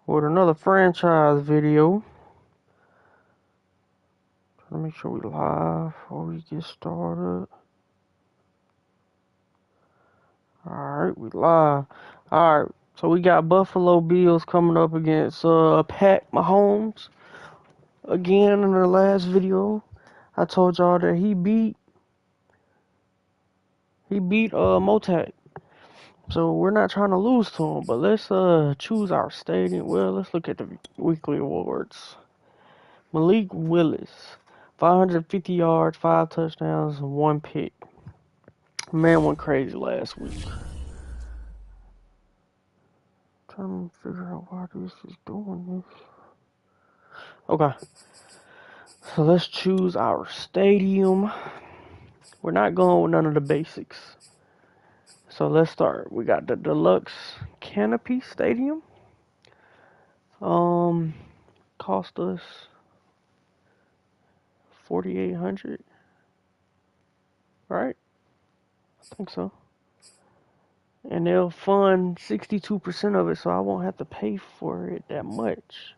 with another franchise video. Trying to make sure we live before we get started. Alright, we live. Alright, so we got Buffalo Bills coming up against Pat Mahomes. Again, in the last video, I told y'all that he beat Motac. So we're not trying to lose to him, but let's choose our stadium. Well, let's look at the weekly awards. Malik Willis, 550 yards, 5 touchdowns, and 1 pick. Man went crazy last week. Trying to figure out why this is doing this. Okay. So let's choose our stadium. We're not going with none of the basics. So let's start. We got the Deluxe Canopy Stadium. Cost us $4,800. Right? I think so. And they'll fund 62% of it, so I won't have to pay for it that much.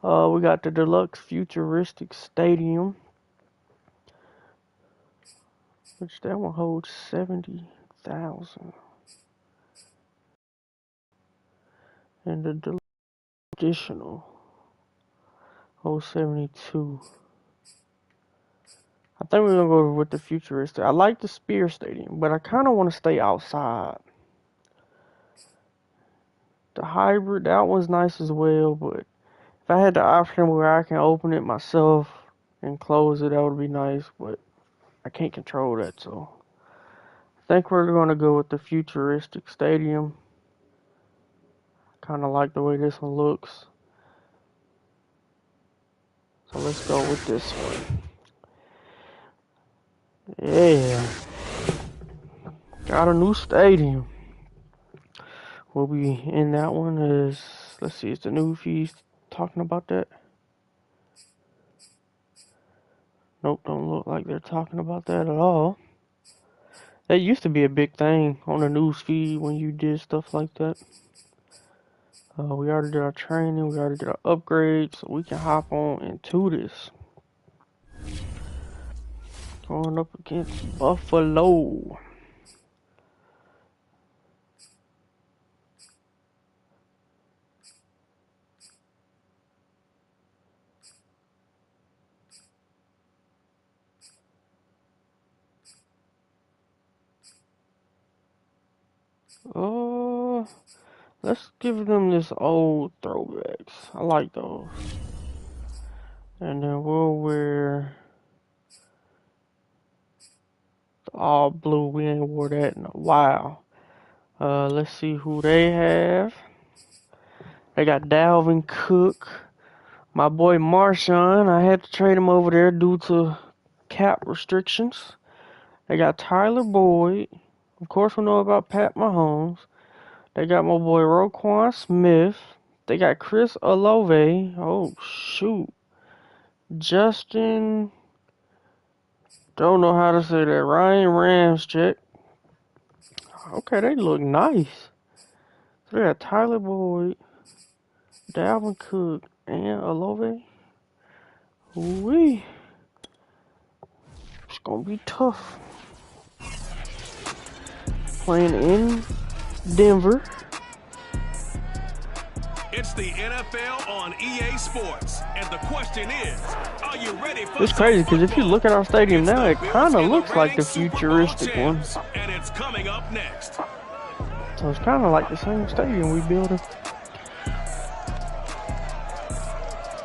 We got the Deluxe Futuristic Stadium, which that one holds 70,000. And the Deluxe Additional holds 72. I think we're gonna go with the Futuristic. I like the Spear Stadium, but I kind of want to stay outside. The Hybrid, that one's nice as well, but if I had the option where I can open it myself and close it, that would be nice, but I can't control that, so I think we're going to go with the Futuristic Stadium. Kind of like the way this one looks. So let's go with this one. Yeah. Got a new stadium. We'll be in that one is, let's see, is the new fees talking about that? Nope, don't look like they're talking about that at all. That used to be a big thing on the news feed when you did stuff like that. We already did our training, we already did our upgrades, so we can hop on into this. Going up against Buffalo. Let's give them this old throwbacks. I like those. And then we'll wear the all blue. We ain't wore that in a while. Let's see who they have. They got Dalvin Cook. My boy Marshawn. I had to trade him over there due to cap restrictions. They got Tyler Boyd. Of course, we know about Pat Mahomes. They got my boy Roquan Smith. They got Chris Olave. Oh, shoot. Justin. Don't know how to say that. Ryan Ramczyk. Okay, they look nice. So they got Tyler Boyd, Dalvin Cook, and Olave. Ooh-wee. It's going to be tough. Playing in Denver. It's the NFL on EA Sports, and the question is, are you ready for It's crazy because if you look at our stadium now, it kind of looks like the futuristic one. And it's coming up next. So it's kind of like the same stadium we building.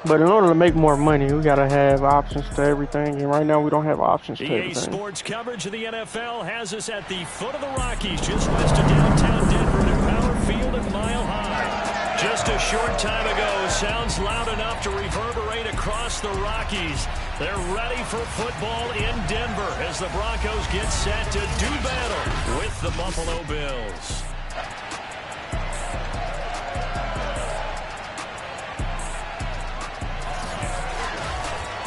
But in order to make more money, we gotta have options to everything, and right now we don't have options to everything. EA Sports coverage of the NFL has us at the foot of the Rockies, just west of downtown Denver at Power Field and Mile High. Just a short time ago, sounds loud enough to reverberate across the Rockies. They're ready for football in Denver as the Broncos get set to do battle with the Buffalo Bills.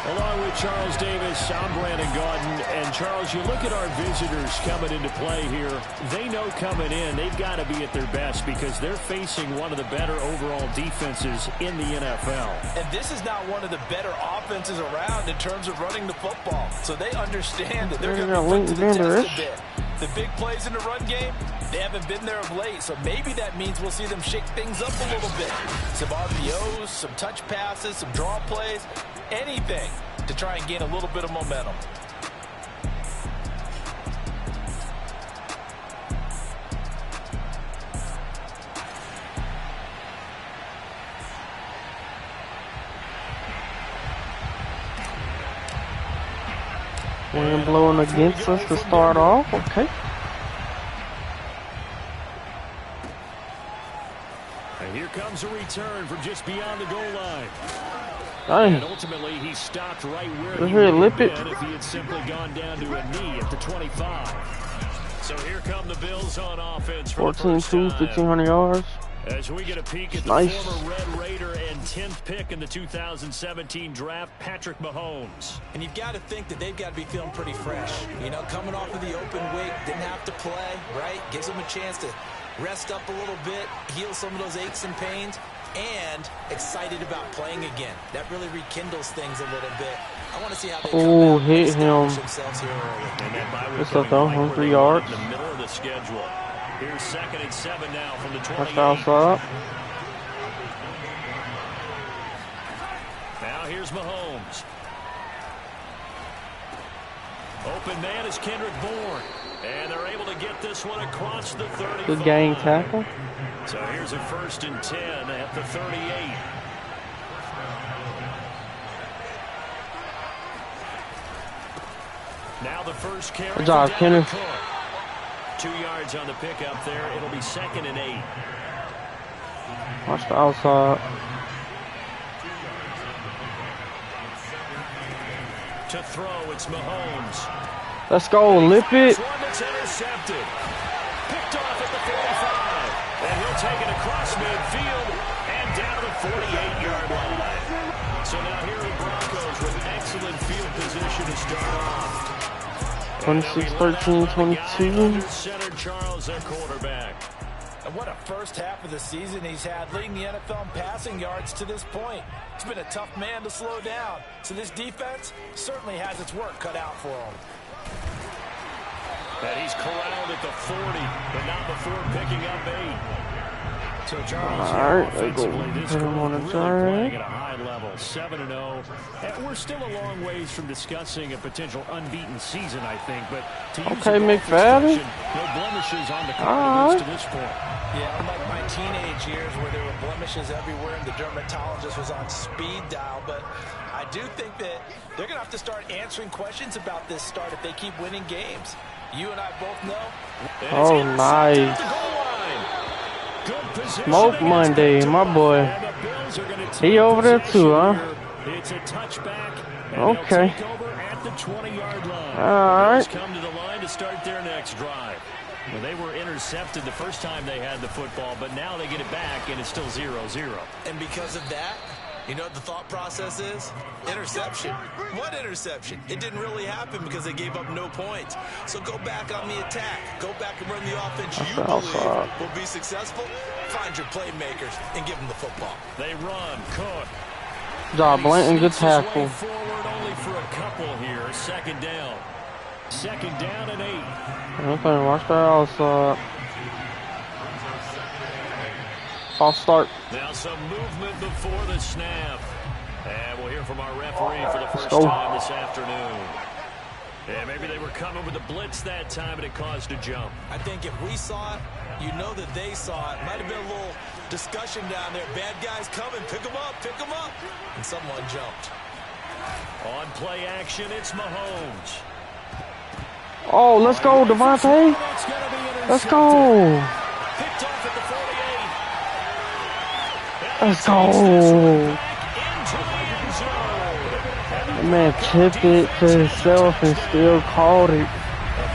Along with Charles Davis, I'm Brandon Gaudin. And, Charles, you look at our visitors coming into play here. They know coming in they've got to be at their best because they're facing one of the better overall defenses in the NFL. And this is not one of the better offenses around in terms of running the football. So they understand that they're going to be put to the test a bit. The big plays in the run game, they haven't been there of late, so maybe that means we'll see them shake things up a little bit. Some RPOs, some touch passes, some draw plays, anything to try and gain a little bit of momentum. Wind blowing against us to start off. Okay. And here comes a return from just beyond the goal line. Dang. And ultimately, he stopped right where Look he here, would lip have it. been if he had simply gone down to a knee at the 25. So here come the Bills on offense for 14-2, 1,500 yards. As we get a peek at Nice. the former Red Raider and 10th pick in the 2017 draft, Patrick Mahomes. And you've got to think that they've got to be feeling pretty fresh. You know, coming off of the open week, didn't have to play, right? Gives them a chance to rest up a little bit, heal some of those aches and pains, and excited about playing again. That really rekindles things a little bit. I want to see how they come out hit and him. establish themselves here early. And that bye week What's up, though? coming right 3 where they are yards. in the middle of the schedule. Here's 2nd and 7 now from the 28. That's outside. Now here's Mahomes. Open man is Kendrick Bourne. And they're able to get this one across the 35. Good gang tackle. So here's a 1st and 10 at the 38. Now the first carry. Good job, for Kenneth. Dalvin Cook. 2 yards on the pickup there. It'll be 2nd and 8. Watch the outside. To throw, it's Mahomes. Let's go, lip it. This one that's intercepted. Picked off at the 45. And he'll take it across midfield and down to the 48-yard line. So now here are the Broncos with excellent field position to start off. 26-13, 22. Center Charles, their quarterback. And what a first half of the season he's had, leading the NFL in passing yards to this point. He's been a tough man to slow down. So this defense certainly has its work cut out for him. And he's corralled at the 40, but not before picking up 8. So Charles, All right, offensively, this put him group on the really drive. playing at a high level, 7-0. And we're still a long ways from discussing a potential unbeaten season, I think. But to use Okay, a golf McFadden. expression, no blemishes on the All cards right. to this point. Yeah, unlike my teenage years where there were blemishes everywhere and the dermatologist was on speed dial. But I do think that they're going to have to start answering questions about this start if they keep winning games. You and I both know. And Oh, it's intercepted nice. at the goal line. Good position Smoke against Monday, the my Bills. boy. And the Bills are gonna He take over there possession too, huh? here. It's a touchback. And Okay. they'll take over at the 20-yard line. All The Bills right. come to the line to start their next drive. Well, they were intercepted the first time they had the football, but now they get it back, and it's still 0-0. And because of that, you know what the thought process is? Interception. What interception? It didn't really happen because they gave up no points. So go back on the attack. Go back and run the offense you believe will be successful. Find your playmakers and give them the football. They run. Cook. Good job, Blanton. Good Sneaks his way tackle. forward only for a couple here. 2nd down. 2nd down and 8. Okay, watch the outside. False start. Now some movement before the snap. And we'll hear from our referee for the first go. time this afternoon. Yeah, maybe they were coming with a blitz that time and it caused a jump. I think if we saw it, you know that they saw it. Might have been a little discussion down there. Bad guys coming. Pick them up. Pick them up. And someone jumped. On play action, it's Mahomes. Oh, let's go, Devontae. That's gonna be intercepted. Let's go. Picked off at the 48. Let's go. Into the end zone. That man tipped it to himself and still called it. A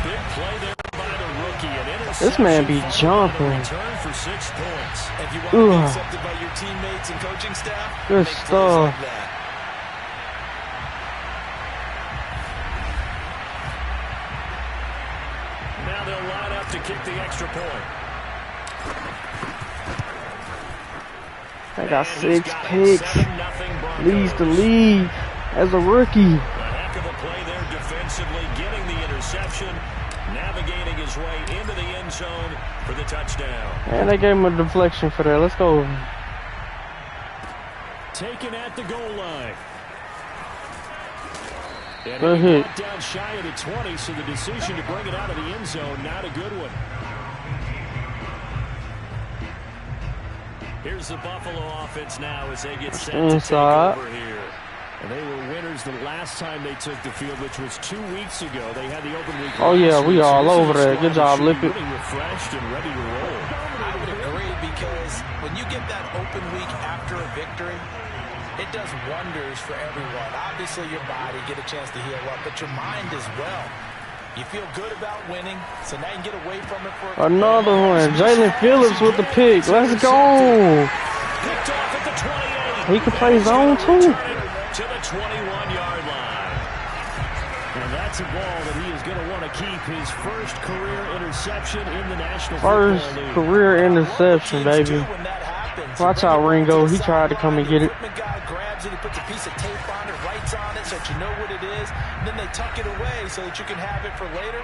big play there by the rookie. An interception. This man be jumping. Return for 6 points. If you want to be Ugh. accepted by your teammates and coaching staff, Good make plays stuff. like that. kick the extra point. They got 6 picks. Leads the league as a rookie. A heck of a play there defensively, getting the interception, navigating his way into the end zone for the touchdown. And they gave him a deflection for that. Let's go. Taken at the goal line. And Good he hit. got down shy of the 20, so the decision to bring it out of the end zone, not a good one. Here's the Buffalo offense now as they get set to take over here. And they were winners the last time they took the field, which was 2 weeks ago. They had the open week. Oh yeah, we all over there. Good job, Lippy. Really refreshed and ready to roll. I would agree, because when you get that open week after a victory, it does wonders for everyone. Obviously, your body get a chance to heal up, but your mind as well. You feel good about winning, so now you can get away from it for another one. Jalen Phillips with the pick. Let's go. Picked off at the 28. He can play zone too. To the 21-yard line. And that's a ball that he is going to want to keep his first career interception in the National Football League. First career interception, baby. Watch out, Ringo. He tried to come and get it. Grabs it, he puts a piece of tape on it, writes on it so that you know what it is, and then they tuck it away so that you can have it for later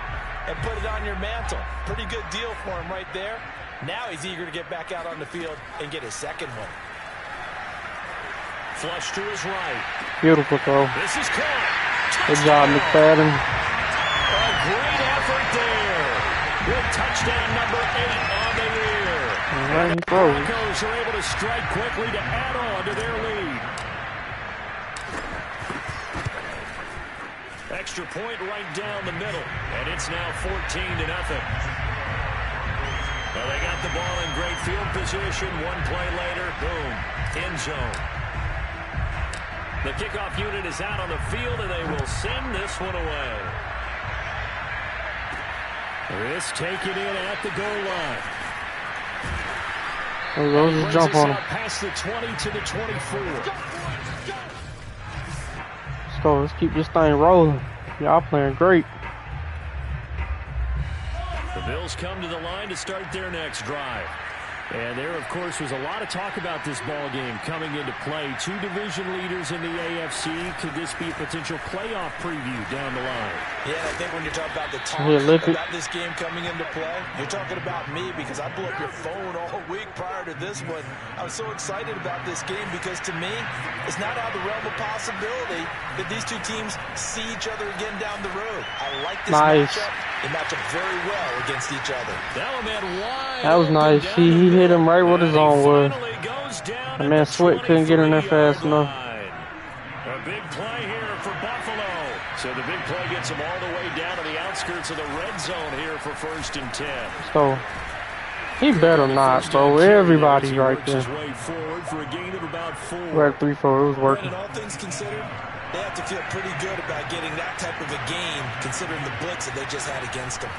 and put it on your mantle. Pretty good deal for him right there. Now he's eager to get back out on the field and get his second one. Flush to his right. Beautiful throw. This is caught. Good job, McFadden. A great effort there. With touchdown number 8 on the year. Right, he the throws. Broncos are able to strike quickly to add on to their lead. Extra point right down the middle, and it's now 14-0. Well, they got the ball in great field position. One play later, boom, end zone. The kickoff unit is out on the field, and they will send this one away. This taken in at the goal line. There goes the jump on him. Past the 20 to the 24. Let's go. Let's keep this thing rolling. Y'all playing great. The Bills come to the line to start their next drive. And there, of course, was a lot of talk about this ball game coming into play. 2 division leaders in the AFC. Could this be a potential playoff preview down the line? Yeah, I think when you're talking about the talk about this game coming into play, you're talking about me because I blew up your phone all week prior to this one. I was so excited about this game because, to me, it's not out of the realm of possibility that these two teams see each other again down the road. I like this matchup. They match up very well against each other. That was nice. He hit him right where his own was. And man, Sweat couldn't get in there fast enough. A big play here for Buffalo. So the big play gets him all the way down to the outskirts of the red zone here for 1st and 10. So he better not, bro. Everybody's right there. We're at 3-4. It was working. And all things considered, they have to feel pretty good about getting that type of a game, considering the blitz that they just had against them.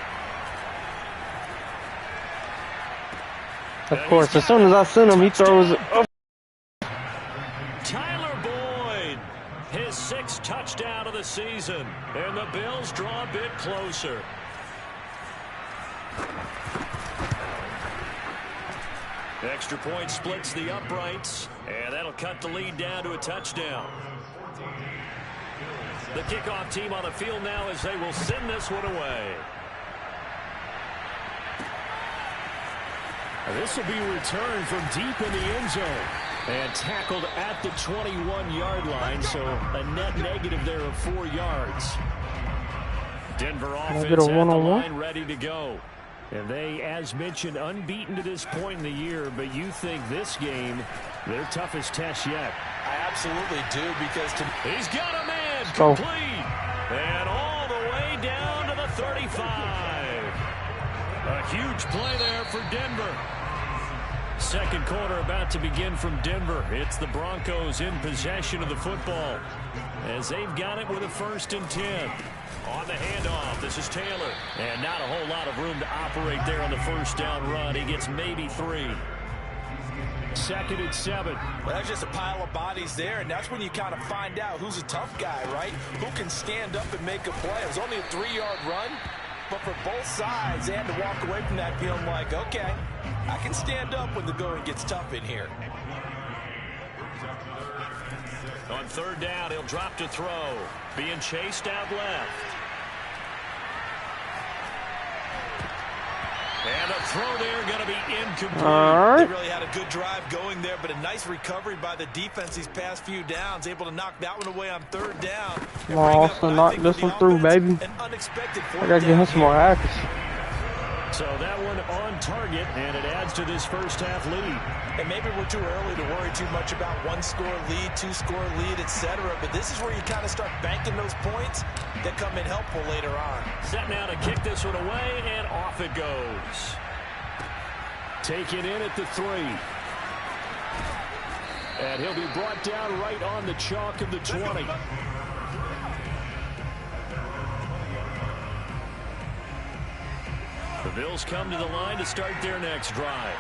Of course, as soon as I send him, he throws it up. Tyler Boyd, his 6th touchdown of the season, and the Bills draw a bit closer. Extra point splits the uprights, and that'll cut the lead down to a touchdown. The kickoff team on the field now as they will send this one away. This will be returned from deep in the end zone and tackled at the 21-yard line, so a net negative there of 4 yards. Denver offense at the line ready to go. And they, as mentioned, unbeaten to this point in the year, but you think this game, their toughest test yet. I absolutely do, because he's got a man complete. And all the way down to the 35. A huge play there for Denver. Second quarter about to begin from Denver. It's the Broncos in possession of the football as they've got it with a 1st and 10. On the handoff, this is Taylor. And not a whole lot of room to operate there on the 1st down run. He gets maybe 3. 2nd and 7. Well, that's just a pile of bodies there, and that's when you kind of find out who's a tough guy, right? Who can stand up and make a play. It was only a 3-yard run, but for both sides, they had to walk away from that feeling like, okay, I can stand up when the going gets tough in here. On third down, he'll drop to throw. Being chased out left. And the throw there going to be incomplete. Right. They really had a good drive going there, but a nice recovery by the defense these past few downs. Able to knock that one away on third down. Lost and knock this one through, baby. I gotta get him some more accuracy. So that one on target, and it adds to this first half lead. And maybe we're too early to worry too much about one-score lead, two-score lead, etc. But this is where you kind of start banking those points that come in helpful later on. Set now to kick this one away, and off it goes. Taken in at the 3. And he'll be brought down right on the chalk of the 20. The Bills come to the line to start their next drive.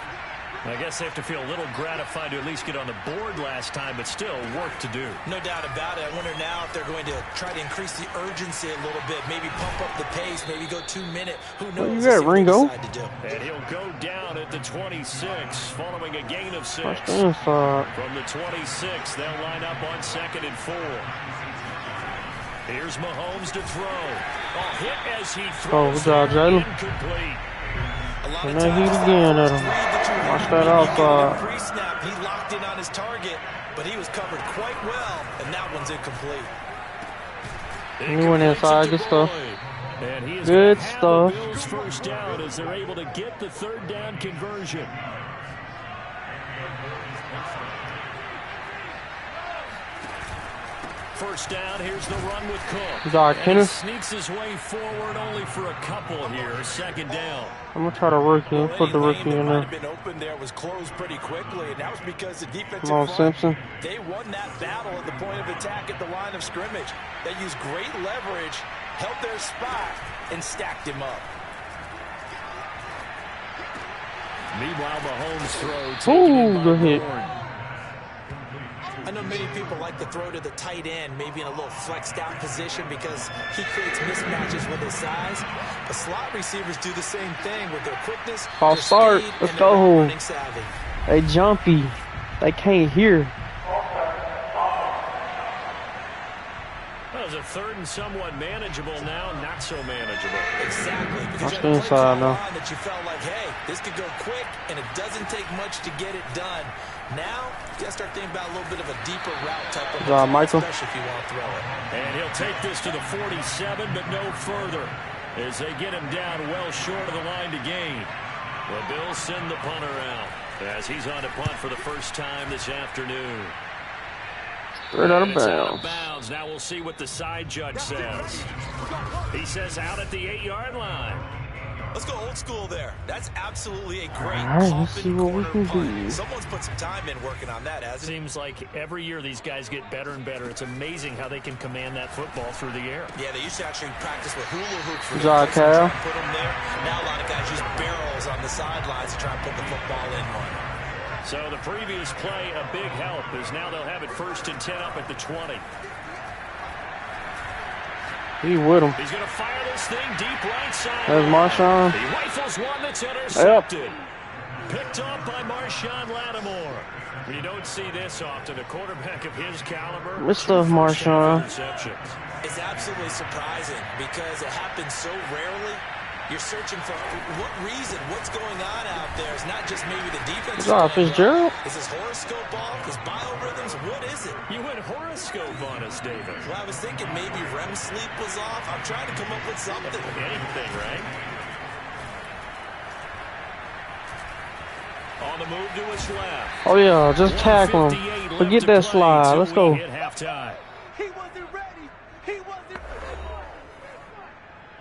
I guess they have to feel a little gratified to at least get on the board last time, but still work to do. No doubt about it. I wonder now if they're going to try to increase the urgency a little bit, maybe pump up the pace, maybe go 2 minute. Who knows? You got Ringo. And he'll go down at the 26, following a gain of 6. From the 26, they'll line up on 2nd and 4. Here's Mahomes to throw. Hit as he throws. Incomplete. And then heat again at him. Watch that outside. Pre-snap, he locked in on his target, but he was covered quite well, and that one's incomplete. He went inside. Good stuff. Good stuff. Bills first down as they're able to get the third down conversion. First down, here's the run with Cook. And he sneaks his way forward only for a couple here. Second down. I'm going to try to rookie. Put the rookie in there. Been open there was closed pretty quickly, and that was because the defensive Come on, front, Simpson. they won that battle at the point of attack at the line of scrimmage. They used great leverage, held their spot, and stacked him up. Meanwhile, Mahomes throw. Good hit. I know many people like to throw to the tight end, maybe in a little flexed out position because he creates mismatches with his size. But slot receivers do the same thing with their quickness, False start. Let's go. They jumpy. They can't hear. That was a third and somewhat manageable now, not so manageable. Exactly. Because you had a play on that you felt like, hey, this could go quick, and it doesn't take much to get it done. Now, you got to start thinking about a little bit of a deeper route type of Michael. Especially if you want to throw it. And he'll take this to the 47, but no further as they get him down well short of the line to gain. The Bills send the punter out as he's on to punt for the first time this afternoon. Straight out of bounds. Now we'll see what the side judge says. He says out at the 8-yard line. Let's go old school there. That's absolutely a great let's see what we can do. Someone's put some time in working on that, hasn't it? Seems like every year these guys get better and better. It's amazing how they can command that football through the air. Yeah, they used to actually practice with hula hoops. Good job, Kyle. Put them there. Now a lot of guys use barrels on the sidelines to try and put the football in one. So the previous play, a big help, as now they'll have it 1st and 10 up at the 20. He with him. He's going to fire this thing deep right side. There's Marshawn. He rifles one that's intercepted. Picked off by Marshawn Lattimore. You don't see this often. A quarterback of his caliber. Mr. Marshawn. It's absolutely surprising because it happens so rarely. You're searching for what reason, what's going on out there. It's not just maybe the defense. Fitzgerald? Is his horoscope off? His biorhythms? What is it? You went horoscope on us, David. Well, I was thinking maybe REM sleep was off. I'm trying to come up with something. Anything, right? On the move to his left. Oh, yeah, just tackle him. Forget that slide. Let's go. He wasn't ready.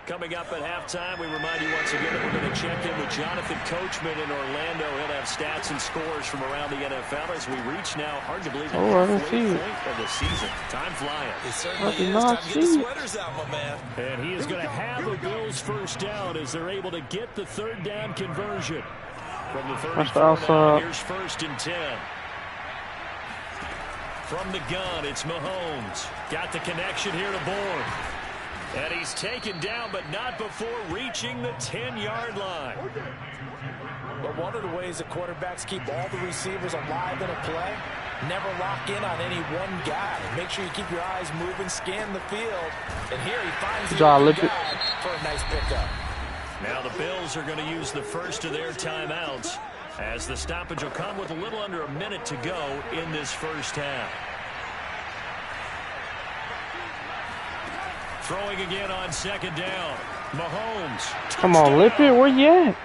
Coming up at halftime, we remind you once again that we're going to check in with Jonathan Coachman in Orlando. He'll have stats and scores from around the NFL as we reach now, hard to believe, the halfway point of the season. Time flying. It certainly is. Time to get the sweaters out, my man. And he is going to have the Bills first down as they're able to get the third down conversion. From the 34 now, here's 1st and 10. From the gun, it's Mahomes. Got the connection here to Bourne. And he's taken down, but not before reaching the 10-yard line. But one of the ways that quarterbacks keep all the receivers alive in a play, never lock in on any one guy. Make sure you keep your eyes moving, scan the field. And here he finds the guy for a nice pickup. Now the Bills are going to use the first of their timeouts, as the stoppage will come with a little under a minute to go in this first half. Throwing again on second down. Mahomes. Come on, Lippy, where you at?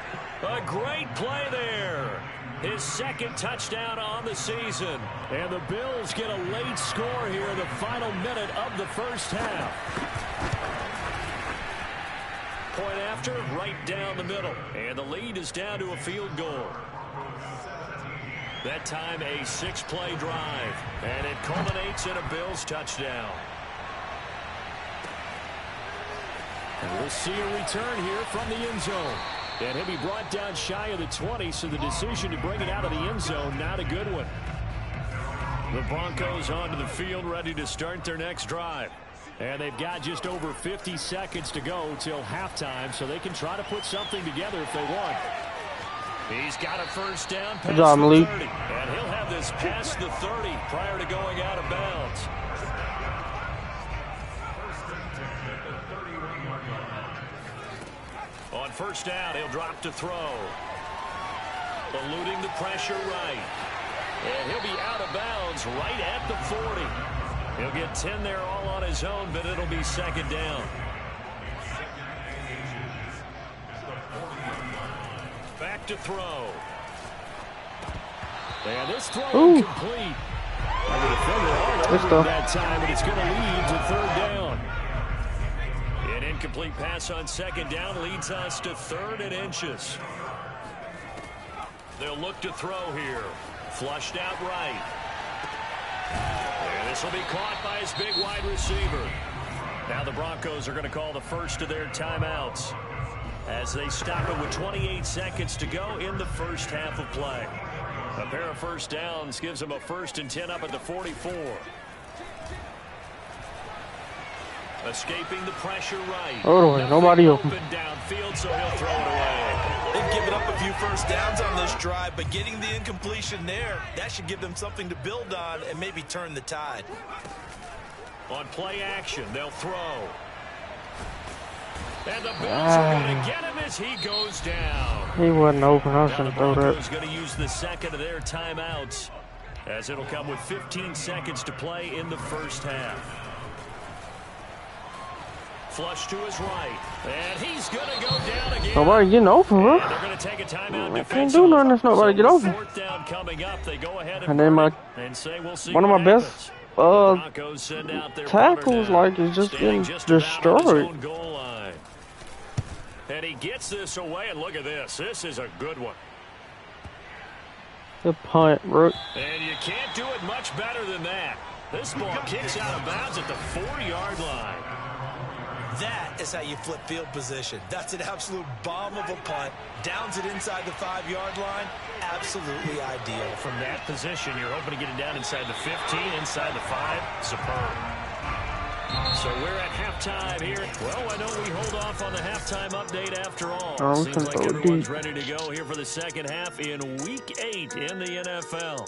A great play there. His second touchdown on the season. And the Bills get a late score here in the final minute of the first half. Point after, right down the middle. And the lead is down to a field goal. That time a 6-play drive. And it culminates in a Bills touchdown. And we'll see a return here from the end zone. And he'll be brought down shy of the 20, so the decision to bring it out of the end zone, not a good one. The Broncos onto the field, ready to start their next drive. And they've got just over 50 seconds to go till halftime, so they can try to put something together if they want. He's got a first down past the 30. And he'll have this past the 30 prior to going out of bounds. On first down, he'll drop to throw. Eluding the pressure right. And he'll be out of bounds right at the 40. He'll get 10 there all on his own, but it'll be second down. Back to throw. And this throw incomplete. The defender all over that time, but it's going to lead to third down. An incomplete pass on second down leads us to 3rd and inches. They'll look to throw here. Flushed out right. And this will be caught by his big wide receiver. Now the Broncos are going to call the first of their timeouts as they stop it with 28 seconds to go in the first half of play. A pair of first downs gives them a 1st and 10 up at the 44. Escaping the pressure right. Oh, nobody open. Downfield, so he'll throw it away. They've given up a few first downs on this drive, but getting the incompletion there, that should give them something to build on and maybe turn the tide. On play action, they'll throw. And the Bills are going to get him as he goes down. He wasn't open. I was going to throw that. He's going to use the second of their timeouts, as it'll come with 15 seconds to play in the first half. Flush to his right, and he's going to go down again. Nobody getting open, bro. They're going to take a timeout. I can't do nothing if nobody get open. Fourth down coming up. They go ahead And then and say we'll see one of my best tackles, like, is just getting destroyed. Goal line. And he gets this away, and look at this. This is a good one. Good punt, Rook. And you can't do it much better than that. This ball kicks out of bounds at the 4-yard line. That is how you flip field position. That's an absolute bomb of a punt. Downs it inside the 5-yard line. Absolutely ideal. From that position, you're hoping to get it down inside the 15, inside the 5. Superb. So we're at halftime here. Well, why don't we hold off on the halftime update after all? Seems like everyone's ready to go here for the second half in Week 8 in the NFL.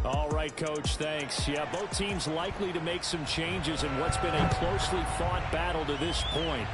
All right, Coach, thanks. Yeah, both teams likely to make some changes in what's been a closely fought battle to this point.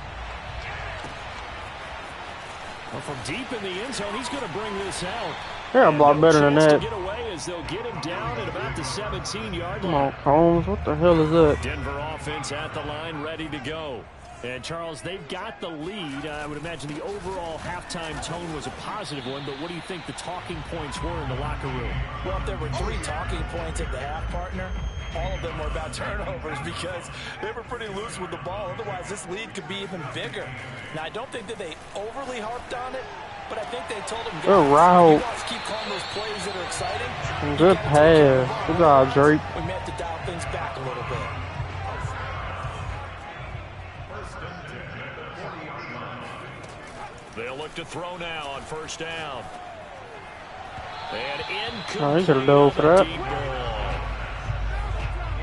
Well, from deep in the end zone, he's going to bring this out. Yeah, a lot better than that. Get away as they'll get him down at about the 17-yard line. Come on, Combs. What the hell is that? Denver offense at the line, ready to go. And, Charles, they've got the lead. I would imagine the overall halftime tone was a positive one, but what do you think the talking points were in the locker room? Well, if there were 3 talking points at the half, partner, all of them were about turnovers because they were pretty loose with the ball. Otherwise, this lead could be even bigger. Now, I don't think that they overly harped on it, but I think they told them, guys, keep calling those plays that are exciting. Good pass. Good job, Drake. We may have to dial things back a little bit. They'll look to throw now on first down. And incomplete. Oh, he's going to go for that.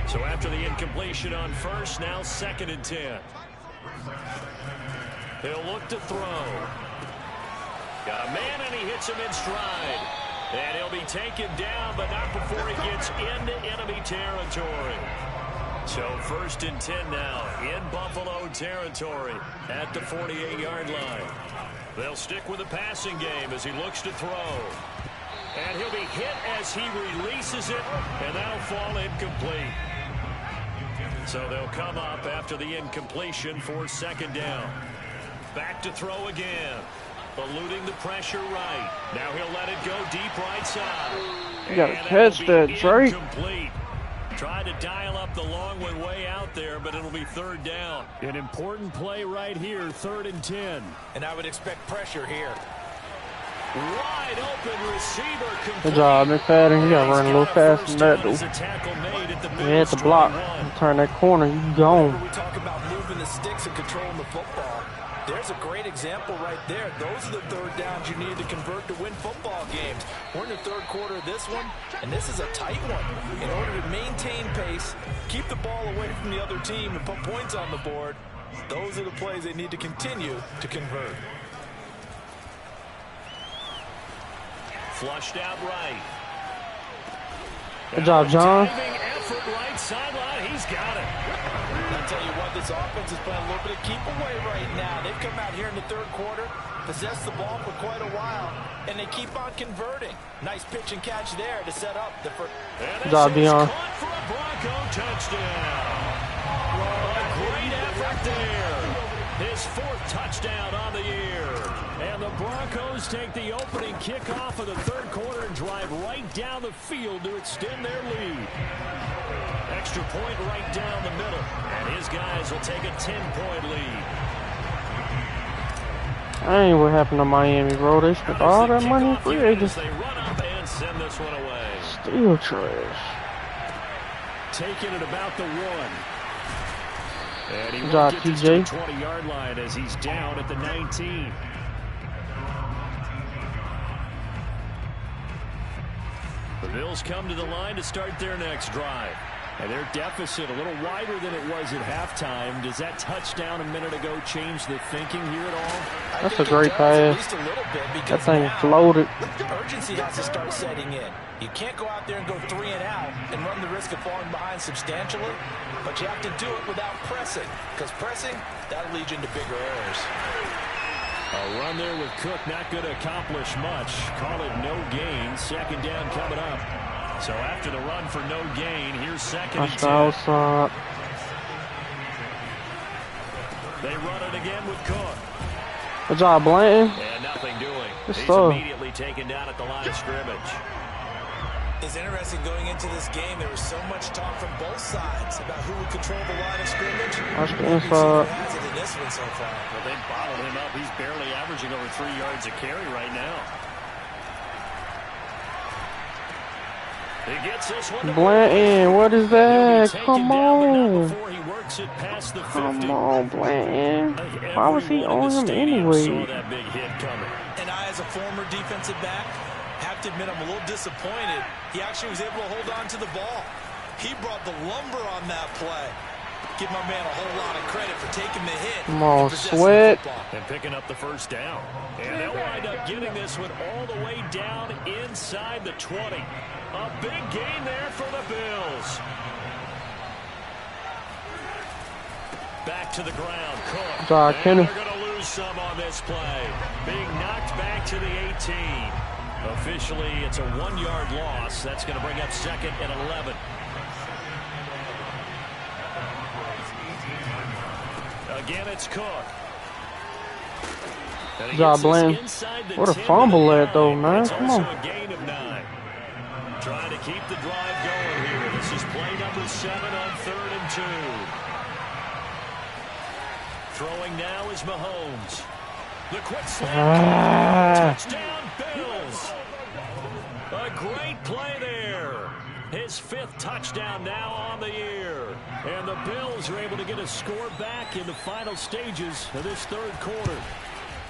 So after after the incompletion on first. Now 2nd and 10. He'll look to throw. Got a man, and he hits him in stride. And he'll be taken down, but not before he gets into enemy territory. So 1st and 10 now in Buffalo territory at the 48-yard line. They'll stick with the passing game as he looks to throw. And he'll be hit as he releases it, and that'll fall incomplete. So they'll come up after the incompletion for 2nd down. Back to throw again. Eluding the pressure right. Now he'll let it go deep right side. You gotta catch that, Drake. Incomplete. Tried to dial up the long one way out there, but it'll be 3rd down. An important play right here, 3rd and 10. And I would expect pressure here. Wide open receiver. Good job, McFadden. You gotta run a little faster than that, dude. You hit the block. You turn that corner, you gone. We talk about moving the sticks and controlling the football. There's a great example right there. Those are the 3rd downs you need to convert to win football games. We're in the 3rd quarter of this one, and this is a tight one. In order to maintain pace, keep the ball away from the other team, and put points on the board, those are the plays they need to continue to convert. Flushed out right. Good job, John. Effort right sideline. He's got it. I'll tell you what, this offense is playing a little bit of keep away right now. They've come out here in the 3rd quarter, possessed the ball for quite a while, and they keep on converting. Nice pitch and catch there to set up the first. Good job, Dion. Caught for a Bronco touchdown. A great effort there. His 4th touchdown on the year. And the Broncos take the opening kickoff of the 3rd quarter and drive right down the field to extend their lead. Extra point right down the middle. And his guys will take a 10-point lead. That ain't what happened to Miami, bro. They spent all that money in free agency. They run up and send this one away. Still trash. Taking it about the 1. And he Good job, won't get this TJ. to the 20-yard line as he's down at the 19. The Bills come to the line to start their next drive. And their deficit a little wider than it was at halftime. Does that touchdown a minute ago change the thinking here at all? That's a great pass. That thing floated. Urgency has to start setting in. You can't go out there and go 3 and out and run the risk of falling behind substantially, but you have to do it without pressing, because pressing, that'll lead you into bigger errors. A run there with Cook not going to accomplish much. Call it no gain. 2nd down coming up. So after the run for no gain, here's 2nd and 10. Outside. They run it again with Cook. Good job, Blanton. And nothing doing. Good He's stuff. immediately taken down at the line of scrimmage. It's interesting going into this game. There was so much talk from both sides about who would control the line of scrimmage. Watch the inside. Has it in this one so far. Well, they bottled him up. He's barely averaging over 3 yards a carry right now. He gets this one to Blanton, what is that? Come on. before he works it past the 50. Come on, Blanton. Why was he on him anyway? Saw that big hit coming. And I, as a former defensive back, have to admit I'm a little disappointed. He actually was able to hold on to the ball. He brought the lumber on that play. Give my man a whole lot of credit for taking the hit. Come on, Sweat. And picking up the 1st down. And they'll wind up getting this one all the way down inside the 20. A big gain there for the Bills. Back to the ground, Cook. And they're going to lose some on this play. Being knocked back to the 18. Officially, it's a 1-yard loss. That's going to bring up 2nd and 11. Again, it's Cook. Good job, Bland. What a fumble at, though, man. Come on. A gain of 9. Trying to keep the drive going here. This is play number 7 on 3rd and 2. Throwing now is Mahomes. The quick slant. Touchdown, Bills. A great play there. His 5th touchdown now on the year. And the Bills are able to get a score back in the final stages of this 3rd quarter.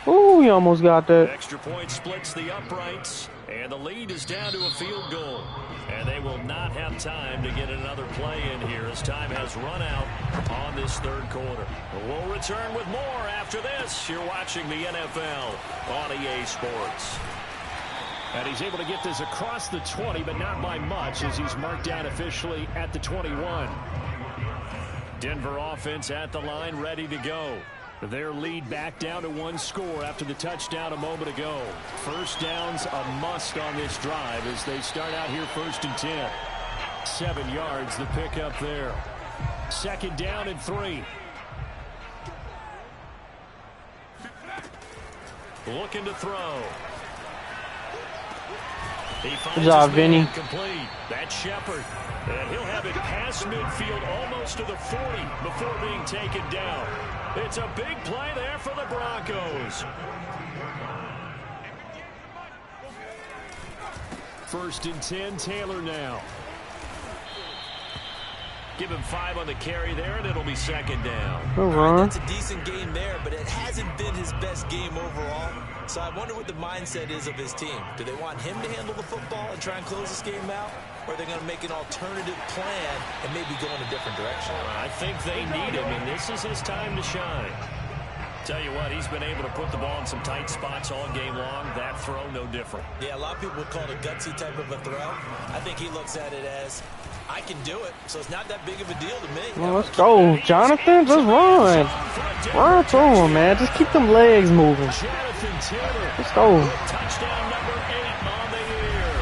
Ooh, he almost got that. Extra point splits the uprights. And the lead is down to a field goal. And they will not have time to get another play in here as time has run out on this third quarter. We'll return with more after this. You're watching the NFL on EA Sports. And he's able to get this across the 20, but not by much as he's marked down officially at the 21. Denver offense at the line, ready to go. Their lead back down to 1 score after the touchdown a moment ago. First down's a must on this drive as they start out here 1st and 10. 7 yards, the pickup there. 2nd down and 3. Looking to throw. Good job, Vinny. Complete. That's Shepard. And he'll have it past midfield almost to the 40 before being taken down. It's a big play there for the Broncos. 1st and 10, Taylor now. Give him 5 on the carry there, and it'll be 2nd down. That's a decent game there, but it hasn't been his best game overall. So I wonder what the mindset is of his team. Do they want him to handle the football and try and close this game out? Or are they going to make an alternative plan and maybe go in a different direction? I think they need him, and this is his time to shine. Tell you what, he's been able to put the ball in some tight spots all game long. That throw, no different. Yeah, a lot of people would call it a gutsy type of a throw. I think he looks at it as, I can do it, so it's not that big of a deal to me. Well, let's go, Jonathan. Just run. Run through him, man. Just keep them legs moving. Let's go. Touchdown number 8 on the year.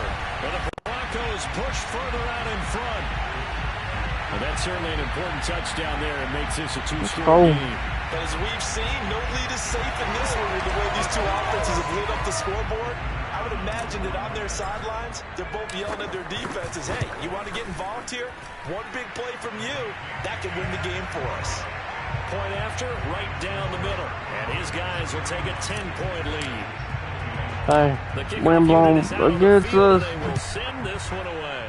And the Broncos push further out in front. Well, that's certainly an important touchdown there. It makes this a 2-score game. But as we've seen, no lead is safe in this one with the way these two offenses have lit up the scoreboard. I would imagine that on their sidelines, they're both yelling at their defenses, hey, you want to get involved here? One big play from you, that could win the game for us. Point after, right down the middle. And his guys will take a 10-point lead. Hey, wind blown against us. They will send this one away.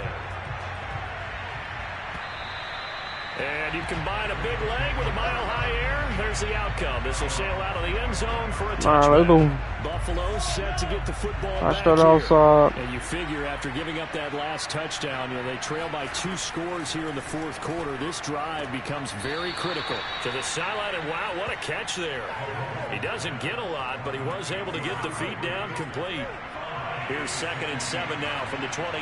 And you combine a big leg with a mile-high air. There's the outcome. This will sail out of the end zone for a touchdown. Buffalo set to get the football I back start here. outside. And you figure after giving up that last touchdown, they trail by 2 scores here in the 4th quarter. This drive becomes very critical. To the sideline, and wow, what a catch there. He doesn't get a lot, but he was able to get the feet down complete. Here's 2nd and 7 now from the 28.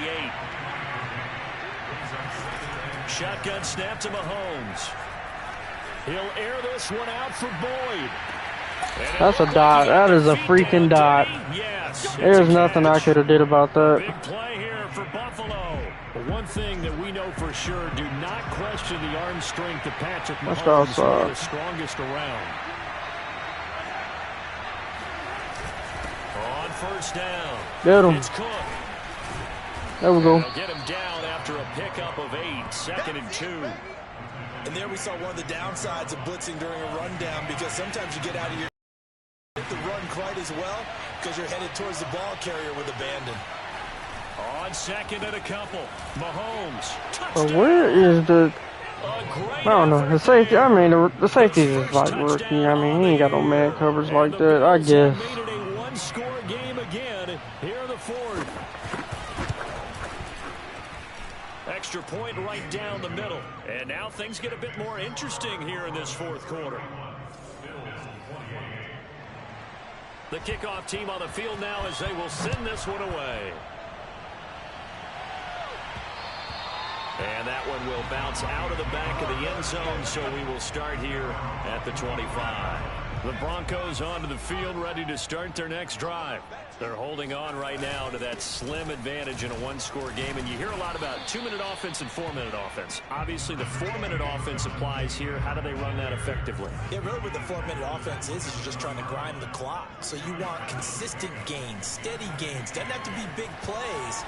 Shotgun snap to Mahomes. He'll air this one out for Boyd. That's a dot. That is a freaking dot. Yes. There's nothing I could have did about that. Big play here for Buffalo. But one thing that we know for sure, do not question the arm strength of Patrick Let's Mahomes, go one outside. of the strongest around. On 1st down. Get him. It's Cook. There we go. They'll get him down after a pickup of 8. 2nd and 2. And there we saw one of the downsides of blitzing during a rundown, because sometimes you get out of your the run quite as well because you're headed towards the ball carrier with abandon. On 2nd and a couple. Mahomes. But where is the... I don't know. The safety, I mean, the safety is like rookie. I mean, he ain't got no man coverage like that, I guess. Made it a 1-score game again here in the 4th. Extra point right down the middle. And now things get a bit more interesting here in this 4th quarter. The kickoff team on the field now as they will send this one away. And that one will bounce out of the back of the end zone, so we will start here at the 25. The Broncos onto the field, ready to start their next drive. They're holding on right now to that slim advantage in a 1-score game, and you hear a lot about 2-minute offense and 4-minute offense. Obviously, the 4-minute offense applies here. How do they run that effectively? Yeah, really what the 4-minute offense is you're just trying to grind the clock. So you want consistent gains, steady gains. Doesn't have to be big plays,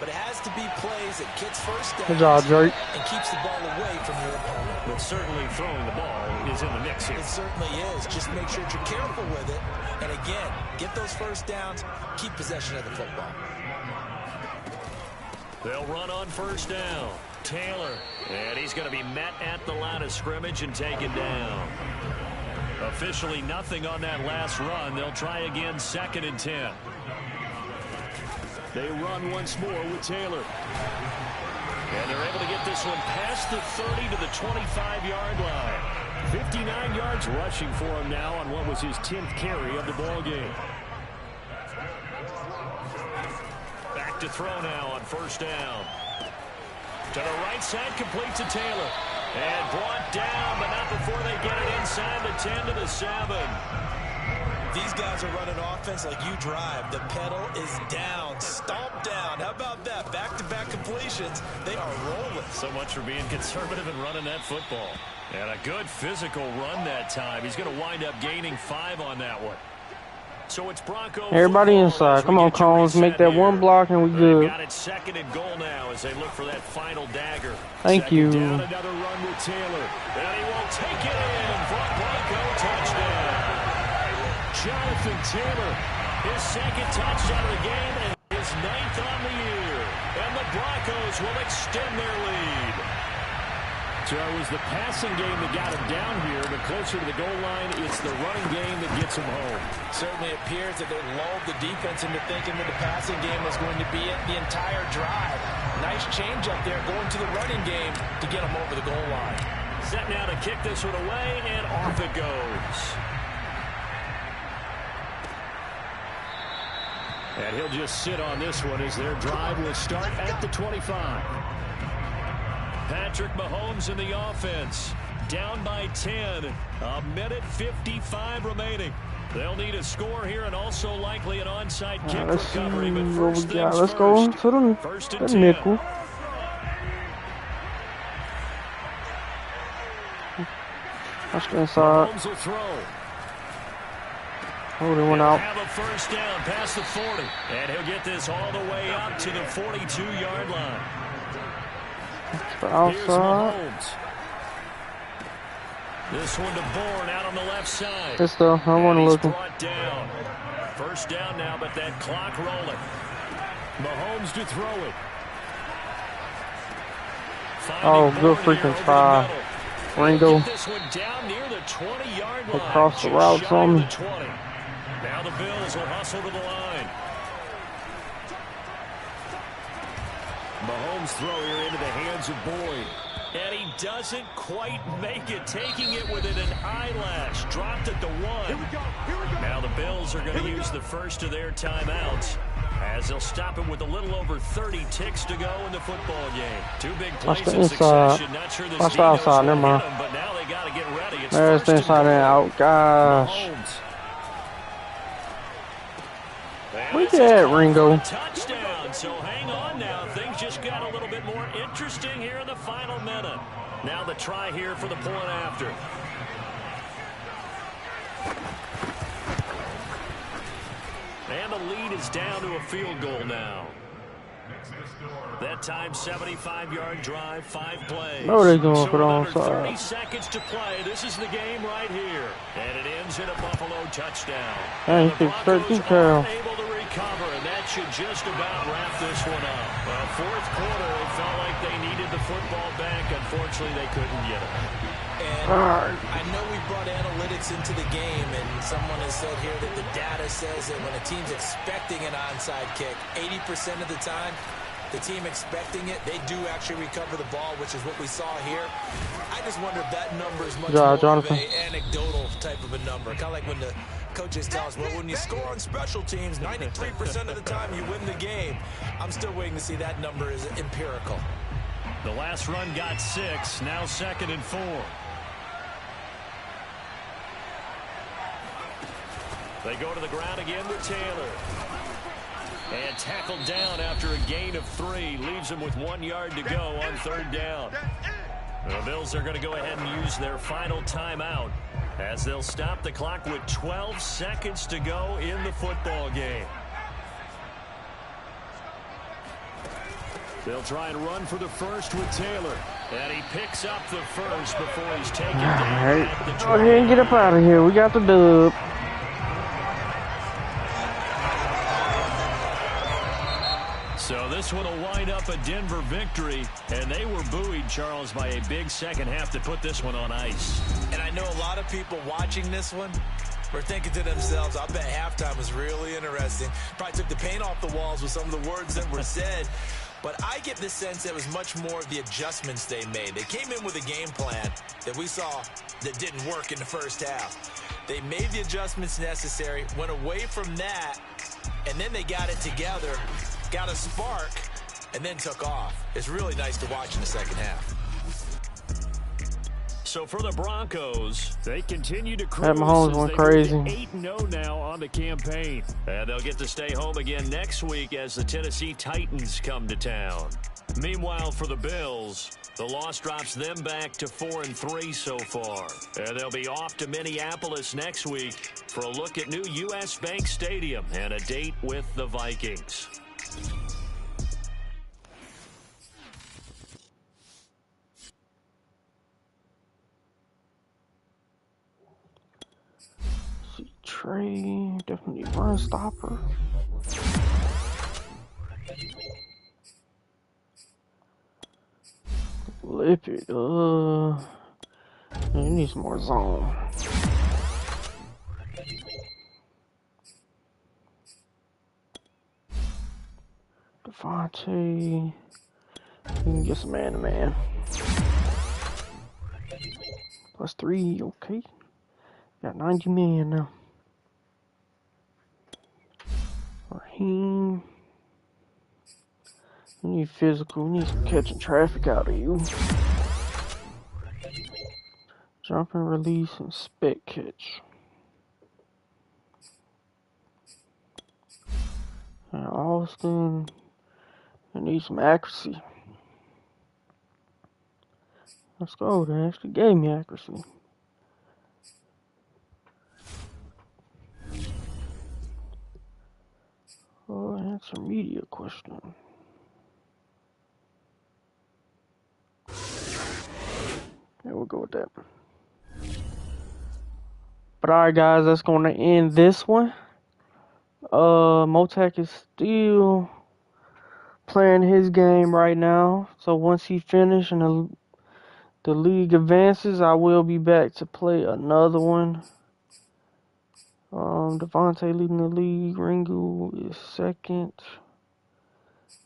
but it has to be plays that gets first down. Good job, Drake. And keeps the ball away from your opponent. But certainly throwing the ball is in the mix here. It certainly is. Just make sure that you're careful with it. And again, get those first downs, keep possession of the football. They'll run on 1st down. Taylor. And he's going to be met at the line of scrimmage and taken down. Officially nothing on that last run. They'll try again 2nd and 10. They run once more with Taylor. And they're able to get this one past the 30 to the 25-yard line. 59 yards rushing for him now on what was his 10th carry of the ball game. Back to throw now on first down. To the right side, complete to Taylor. And brought down, but not before they get it inside the 10 to the 7. These guys are running offense like you drive. The pedal is down, stomp down. How about that? Back-to-back completions. They are rolling. So much for being conservative and running that football. And a good physical run that time. He's going to wind up gaining 5 on that one. So it's Bronco. Everybody inside. Come on, Collins. Make that one block and we good. Got it second and goal now as they look for that final dagger. Thank you. Down, another run with Taylor. And he won't take it in. Bronco touchdown. Jonathan Taylor, his second touchdown of the game and his 9th on the year. And the Broncos will extend their lead. So it was the passing game that got him down here, but closer to the goal line, it's the running game that gets him home. Certainly appears that they lulled the defense into thinking that the passing game was going to be it the entire drive. Nice change up there going to the running game to get him over the goal line. Set now to kick this one away, and off it goes. And he'll just sit on this one as their drive will start at the 25. Patrick Mahomes in the offense. Down by 10. A minute 55 remaining. They'll need a score here and also likely an onside kick recovery. But first things let's go to the nickel. That's the inside. Mahomes will throw. Oh, they went out. Have a first down past the 40. And he'll get this all the way up to the 42-yard line. Outside. This one to Bourne out on the left side. Just I want to look. Down. First down now, but that clock rolling. Mahomes to throw it. Oh, good freaking try. Ringo. This one down near the 20-yard line. Across the route on me. Now the Bills will hustle to the line. Mahomes throw here into the hands of Boyd. And he doesn't quite make it, taking it within an eyelash. Dropped at the 1. Here we go. Now the Bills are going to use the first of their timeouts as they'll stop him with a little over 30 ticks to go in the football game. 2 big plays in succession. Not sure this Watch the outside, never mind. But now they got to get ready. It's there's the inside and out. Gosh. Look at Ringo. Touchdown. So hang on now. Things just got a little bit more interesting here in the final minute. Now the try here for the point after. And the lead is down to a field goal now. That time, 75-yard drive, 5 plays. Oh, they're going for the onside. 30 onside. seconds to play. This is the game right here. And it ends in a Buffalo touchdown. Hey, he picked straight through tail. Able to recover, and that should just about wrap this one up. Well, fourth quarter, it felt like they needed the football back. Unfortunately, they couldn't get it. And I know we brought analytics into the game, and someone has said here that the data says that when a team's expecting an onside kick, 80% of the time, the team expecting it, they do actually recover the ball, which is what we saw here. I just wonder if that number is much more of an anecdotal type of a number. Kind of like when the coaches tell us, well, when you score on special teams, 93% of the time you win the game. I'm still waiting to see that number is empirical. The last run got 6, now 2nd and 4. They go to the ground again with Taylor. And tackled down after a gain of 3. Leaves him with 1 yard to go on 3rd down. The Bills are going to go ahead and use their final timeout as they'll stop the clock with 12 seconds to go in the football game. They'll try and run for the first with Taylor. And he picks up the first before he's taken down at the 20. Go ahead and get up out of here. We got the dub. So this one will wind up a Denver victory, and they were buoyed, Charles, by a big second half to put this one on ice. And I know a lot of people watching this one were thinking to themselves, I bet halftime was really interesting. Probably took the paint off the walls with some of the words that were said. But I get the sense it was much more of the adjustments they made. They came in with a game plan that we saw that didn't work in the first half. They made the adjustments necessary, went away from that, and then they got it together, got a spark, and then took off. It's really nice to watch in the second half. So for the Broncos, they continue to cruise. That Mahomes went crazy. 8-0 now on the campaign. And they'll get to stay home again next week as the Tennessee Titans come to town. Meanwhile, for the Bills, the loss drops them back to 4-3 so far. And they'll be off to Minneapolis next week for a look at new U.S. Bank Stadium and a date with the Vikings. Trey, definitely run stopper. Flip it. He needs more zone. Devontae. You can get some man-to-man. +3, okay. Got 90 man now. Raheem. We need physical. We need some catching traffic out of you. Jump and release and spec catch. And Austin. I need some accuracy. Let's go. They actually gave me accuracy. Oh, answer media question. Yeah, we'll go with that. But alright guys, that's going to end this one. Motek is still playing his game right now. So once he finishes and the league advances, I will be back to play another one. Devontae leading the league. Ringu is second.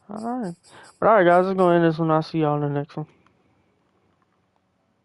Alright. But alright guys, let's go end this one. I'll see y'all in the next one.